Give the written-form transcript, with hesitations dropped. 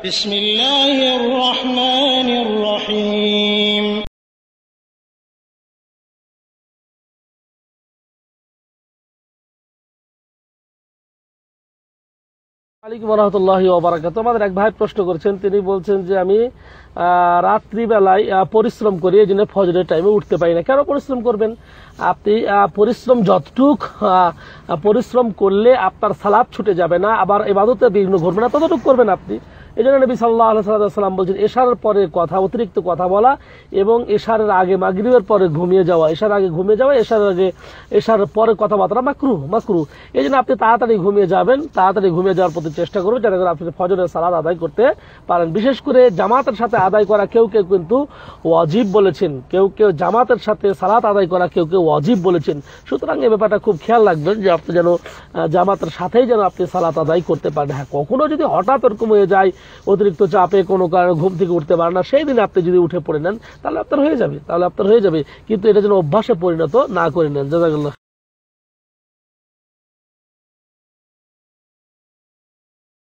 বিসমিল্লাহির রহমানির রহিম। আলাইকুম ওয়া রাহমাতুল্লাহি ওয়া বারাকাতুহু। আমাদের এক ভাই প্রশ্ন করেছেন, তিনি বলছেন যে আমি রাত্রিবেলায় পরিশ্রম করি, এই জন্য ফজরের টাইমে উঠতে পারি না। কেন পরিশ্রম করবেন? আপনি পরিশ্রম যতটুক পরিশ্রম করলে আপনার সালাত ছুটে যাবে না, আবার ইবাদতে বিঘ্ন ঘটবে না, ততটুকু করবেন আপনি। এই জন্য নবী সাল্লাল্লাহু আলাইহি ওয়াসাল্লাম বলছেন, এশারের পরে কথা, অতিরিক্ত কথা বলা এবং এশারের আগে মাগরিবের পরে ঘুমিয়ে যাওয়া, এশার আগে ঘুমিয়ে যাওয়া, এশারের পরে কথাবার্তা মাকরুহ। এই জন্য আপনি তাড়াতাড়ি ঘুমিয়ে যাবেন, তাড়াতাড়ি ঘুমিয়ে যাওয়ার প্রতি চেষ্টা করবেন, যাতে করে আপনি ফজরের সালাত আদায় করতে পারেন। বিশেষ করে জামাতের সাথে আদায় করা কেউ কেউ কিন্তু ওয়াজিব বলেছেন, কেউ কেউ জামাতের সাথে সালাত আদায় করা কেউ কেউ ওয়াজিব বলেছেন। সুতরাং এই ব্যাপারটা খুব খেয়াল রাখবেন যে আপনি যেন জামাতের সাথেই যেন আপনি সালাত আদায় করতে পারেন। হ্যাঁ, কখনো যদি হঠাৎ এরকম হয়ে যায়, অতিরিক্ত চাপে কোনো কারণে ঘুম থেকে উঠতে পারেন না, সেই দিন আপনি যদি উঠে পড়ে নেন তাহলে আপনার হয়ে যাবে, কিন্তু এটা যেন অভ্যাসে পরিণত না করে নেন। জাযাকাল্লাহ।